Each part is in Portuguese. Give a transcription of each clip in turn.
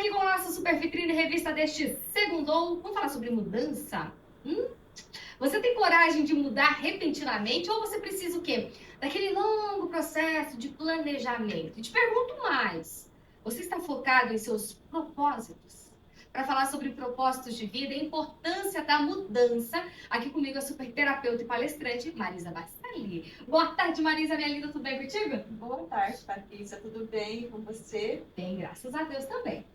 aqui com a nossa super vitrine revista deste segundou. Vamos falar sobre mudança? Você tem coragem de mudar repentinamente ou você precisa o quê? Daquele longo processo de planejamento. E te pergunto mais, você está focado em seus propósitos? Para falar sobre propósitos de vida e a importância da mudança, aqui comigo a super terapeuta e palestrante Marisa Bastali. Boa tarde, Marisa, minha linda, tudo bem contigo? Boa tarde, Patrícia, tudo bem com você? Bem, graças a Deus também.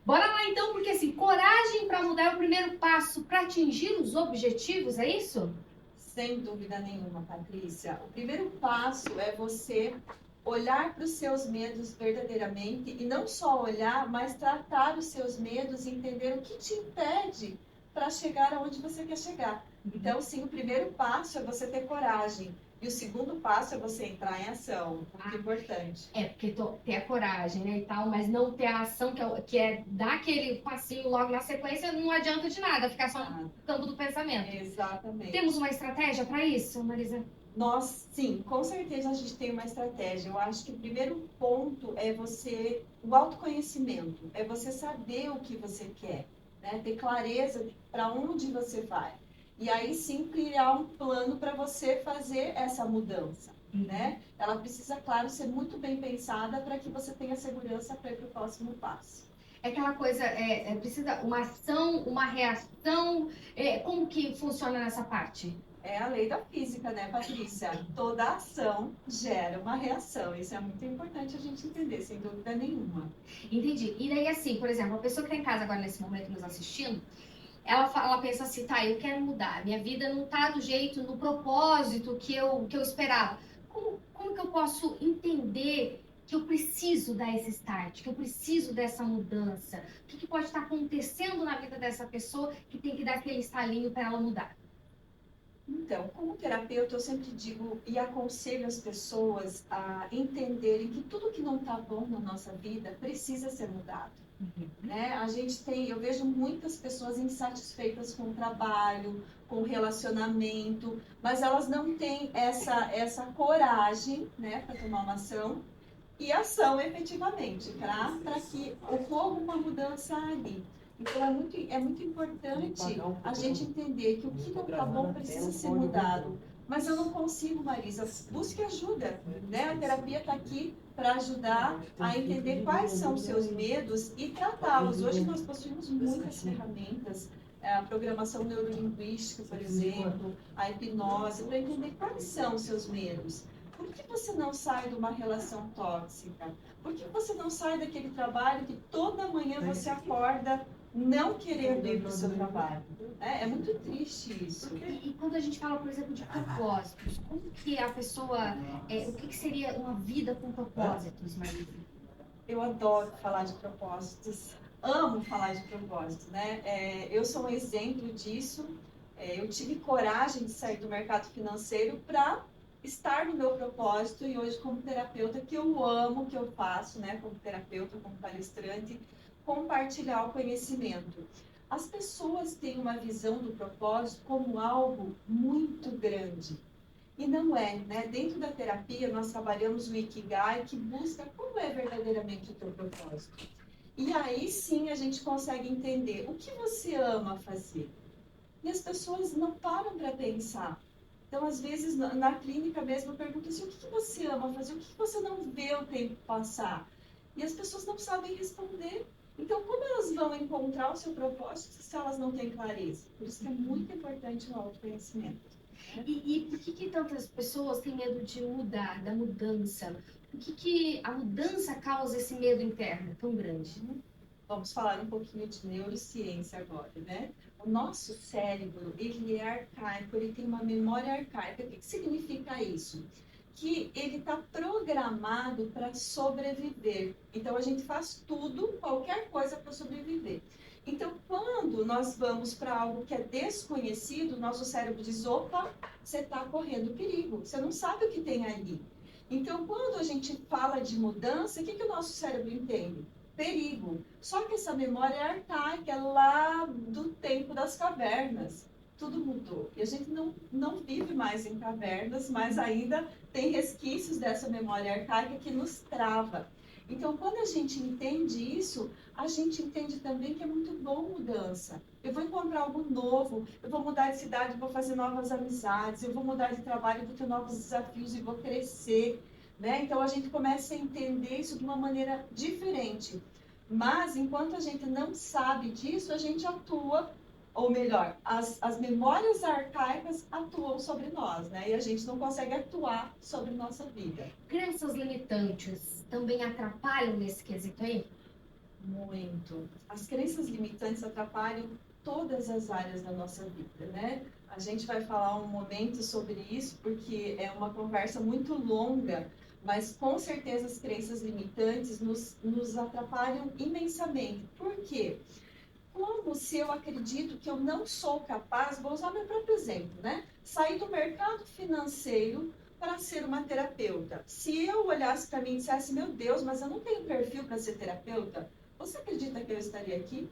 Bora lá então, porque assim, coragem para mudar é o primeiro passo para atingir os objetivos, é isso? Sem dúvida nenhuma, Patrícia. O primeiro passo é você olhar para os seus medos verdadeiramente e não só olhar, mas tratar os seus medos e entender o que te impede para chegar aonde você quer chegar. Então, sim, o primeiro passo é você ter coragem. E o segundo passo é você entrar em ação, muito importante. Porque ter a coragem, né, e tal, mas não ter a ação que é dar aquele passinho logo na sequência, não adianta de nada, ficar só no campo do pensamento. Exatamente. Temos uma estratégia para isso, Marisa? Nós, sim, com certeza a gente tem uma estratégia. Eu acho que o primeiro ponto é o autoconhecimento, é você saber o que você quer, né? Ter clareza para onde você vai. E aí sim criar um plano para você fazer essa mudança, né? Ela precisa, claro, ser muito bem pensada para que você tenha segurança para ir para o próximo passo. É aquela coisa, precisa uma ação, uma reação, como que funciona nessa parte? É a lei da física, né, Patrícia? Toda ação gera uma reação. Isso é muito importante a gente entender, sem dúvida nenhuma. Entendi. E daí, assim, por exemplo, a pessoa que está em casa agora nesse momento nos assistindo, ela pensa assim, tá, eu quero mudar, minha vida não tá do jeito, no propósito que eu esperava. Como que eu posso entender que eu preciso dar esse start, que eu preciso dessa mudança? O que pode estar acontecendo na vida dessa pessoa que tem que dar aquele estalinho para ela mudar? Então, como terapeuta, eu sempre digo e aconselho as pessoas a entenderem que tudo que não está bom na nossa vida precisa ser mudado. Né? Eu vejo muitas pessoas insatisfeitas com o trabalho, com o relacionamento, mas elas não têm essa coragem, né, para tomar uma ação e ação efetivamente, para que ocorra uma mudança ali. Então é muito importante a gente entender que o que não está bom precisa ser mudado. Mas eu não consigo, Marisa, busque ajuda, né? A terapia está aqui para ajudar a entender quais são os seus medos e tratá-los. Hoje nós possuímos muitas ferramentas, a programação neurolinguística, por exemplo, a hipnose, para entender quais são os seus medos. Por que você não sai de uma relação tóxica? Por que você não sai daquele trabalho que toda manhã você acorda não querendo ir para o seu trabalho? É muito triste isso. E quando a gente fala, por exemplo, de propósitos, como que a pessoa... o que seria uma vida com propósitos, Marisa? Eu adoro falar de propósitos. Amo falar de propósitos, né? Eu sou um exemplo disso. Eu tive coragem de sair do mercado financeiro para estar no meu propósito e hoje como terapeuta, que eu amo o que eu faço, né? Como terapeuta, como palestrante, compartilhar o conhecimento. As pessoas têm uma visão do propósito como algo muito grande. E não é, né? Dentro da terapia, nós trabalhamos o Ikigai, que busca como é verdadeiramente o teu propósito. E aí sim a gente consegue entender o que você ama fazer. E as pessoas não param para pensar. Então, às vezes, na clínica mesmo, eu pergunto assim, o que você ama fazer? O que você não vê o tempo passar? E as pessoas não sabem responder. Então, como elas vão encontrar o seu propósito se elas não têm clareza? Por isso que é muito importante o autoconhecimento. E por que tantas pessoas têm medo de mudar, da mudança? Por que a mudança causa esse medo interno tão grande? Vamos falar um pouquinho de neurociência agora, né? O nosso cérebro, ele é arcaico, ele tem uma memória arcaica. O que significa isso? Que ele está programado para sobreviver. Então, a gente faz tudo, qualquer coisa para sobreviver. Então, quando nós vamos para algo que é desconhecido, nosso cérebro diz, opa, você está correndo perigo, você não sabe o que tem ali. Então, quando a gente fala de mudança, o que o nosso cérebro entende? Perigo. Só que essa memória é arcaica, é lá do tempo das cavernas. Tudo mudou. E a gente não vive mais em cavernas, mas ainda tem resquícios dessa memória arcaica que nos trava. Então, quando a gente entende isso, a gente entende também que é muito bom mudança. Eu vou encontrar algo novo, eu vou mudar de cidade, vou fazer novas amizades, eu vou mudar de trabalho, vou ter novos desafios e vou crescer, né? Então, a gente começa a entender isso de uma maneira diferente. Mas, enquanto a gente não sabe disso, a gente atua, ou melhor, as memórias arcaicas atuam sobre nós, né? E a gente não consegue atuar sobre nossa vida. Crenças limitantes também atrapalham nesse quesito aí? Muito. As crenças limitantes atrapalham todas as áreas da nossa vida, né? A gente vai falar um momento sobre isso, porque é uma conversa muito longa, mas com certeza as crenças limitantes nos atrapalham imensamente. Por quê? Como se eu acredito que eu não sou capaz, vou usar meu próprio exemplo, né? Sair do mercado financeiro para ser uma terapeuta. Se eu olhasse para mim e dissesse, meu Deus, mas eu não tenho perfil para ser terapeuta, você acredita que eu estaria aqui?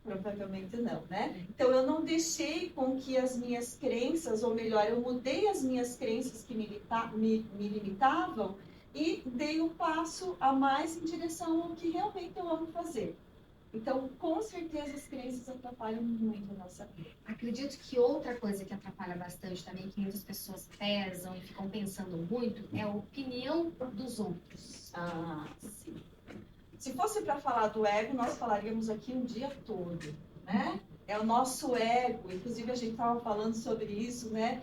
Provavelmente não, né? Então, eu não deixei com que as minhas crenças, ou melhor, eu mudei as minhas crenças que me limitavam e dei um passo a mais em direção ao que realmente eu amo fazer. Então, com certeza, as crenças atrapalham muito a nossa vida. Acredito que outra coisa que atrapalha bastante também, que muitas pessoas pesam e ficam pensando muito, é a opinião dos outros. Ah, sim. Se fosse para falar do ego, nós falaríamos aqui um dia todo, né? É o nosso ego, inclusive a gente estava falando sobre isso, né?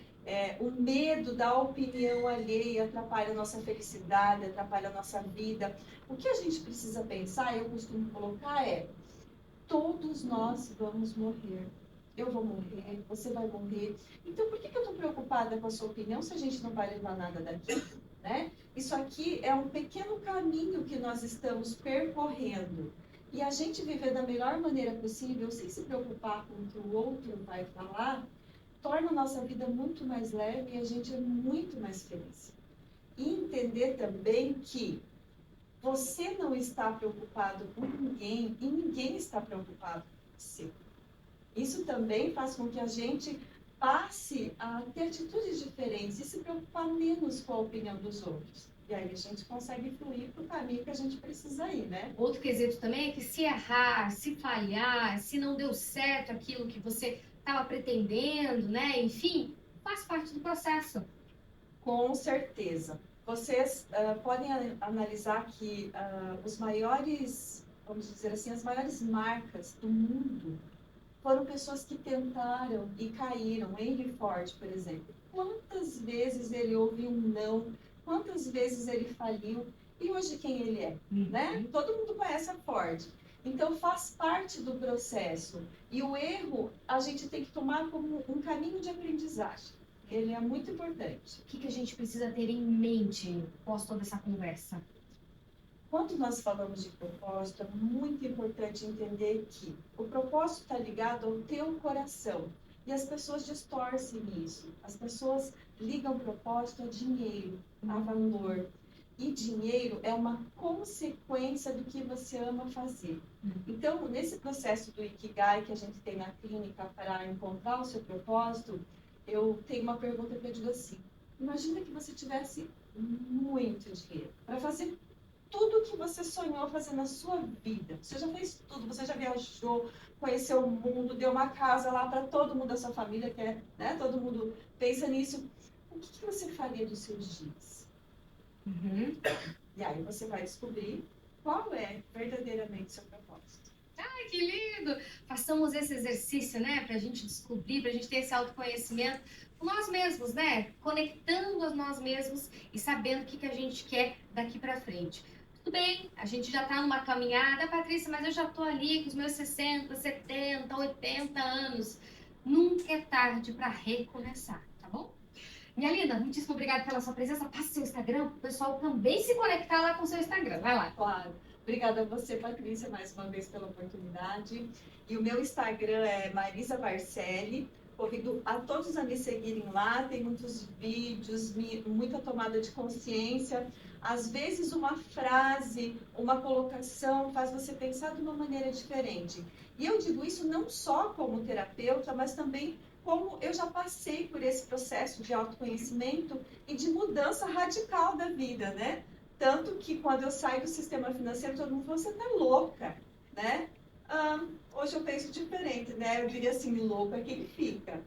O medo da opinião alheia atrapalha a nossa felicidade, atrapalha a nossa vida. O que a gente precisa pensar, eu costumo colocar, todos nós vamos morrer. Eu vou morrer, você vai morrer. Então, por que eu estou preocupada com a sua opinião se a gente não vai levar nada daqui? Né? Isso aqui é um pequeno caminho que nós estamos percorrendo. E a gente viver da melhor maneira possível, sem se preocupar com o que o outro vai falar, torna a nossa vida muito mais leve e a gente é muito mais feliz. E entender também que você não está preocupado com ninguém e ninguém está preocupado com você. Isso também faz com que a gente passe a ter atitudes diferentes e se preocupar menos com a opinião dos outros. E aí a gente consegue fluir para o caminho que a gente precisa ir, né? Outro quesito também é que se errar, se falhar, se não deu certo aquilo que você estava pretendendo, né? Enfim, faz parte do processo. Com certeza. Vocês podem analisar que os maiores, vamos dizer assim, as maiores marcas do mundo foram pessoas que tentaram e caíram. Henry Ford, por exemplo. Quantas vezes ele ouviu um não? Quantas vezes ele faliu? E hoje quem ele é? Né? Todo mundo conhece a Ford. Então faz parte do processo. E o erro a gente tem que tomar como um caminho de aprendizagem. Ele é muito importante. O que a gente precisa ter em mente após toda essa conversa? Quando nós falamos de propósito, é muito importante entender que o propósito está ligado ao teu coração. E as pessoas distorcem isso. As pessoas ligam propósito a dinheiro, a valor. E dinheiro é uma consequência do que você ama fazer. Então, nesse processo do Ikigai que a gente tem na clínica para encontrar o seu propósito, eu tenho uma pergunta que eu digo assim: imagina que você tivesse muito dinheiro para fazer tudo que você sonhou fazer na sua vida. Você já fez tudo, você já viajou, conheceu o mundo, deu uma casa lá para todo mundo da sua família, que é, né? Todo mundo pensa nisso. O que você faria dos seus dias? E aí você vai descobrir qual é verdadeiramente o seu propósito. Ai, que lindo! Façamos esse exercício, né? Pra gente descobrir, pra gente ter esse autoconhecimento com nós mesmos, né? Conectando a nós mesmos e sabendo o que a gente quer daqui pra frente. Tudo bem, a gente já tá numa caminhada, Patrícia, mas eu já tô ali com os meus 60, 70, 80 anos. Nunca é tarde para recomeçar, tá bom? Minha linda, muitíssimo obrigada pela sua presença. Passe seu Instagram para o pessoal também se conectar lá com o seu Instagram. Vai lá. Claro. Obrigada a você, Patrícia, mais uma vez pela oportunidade. E o meu Instagram é Marisa Barcelli. Convido a todos a me seguirem lá. Tem muitos vídeos, muita tomada de consciência. Às vezes uma frase, uma colocação faz você pensar de uma maneira diferente. E eu digo isso não só como terapeuta, mas também como eu já passei por esse processo de autoconhecimento e de mudança radical da vida, né? Tanto que quando eu saio do sistema financeiro, todo mundo fala, você tá louca, né? Hoje eu penso diferente, né? Eu diria assim, louco é quem fica.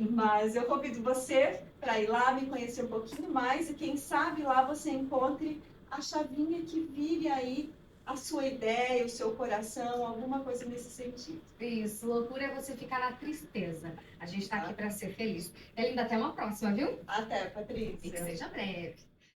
Mas eu convido você para ir lá, me conhecer um pouquinho mais e quem sabe lá você encontre a chavinha que vire aí a sua ideia, o seu coração, alguma coisa nesse sentido. Isso, loucura é você ficar na tristeza. A gente está aqui para ser feliz. Belinda, até uma próxima, viu? Até, E que Patrícia. seja breve.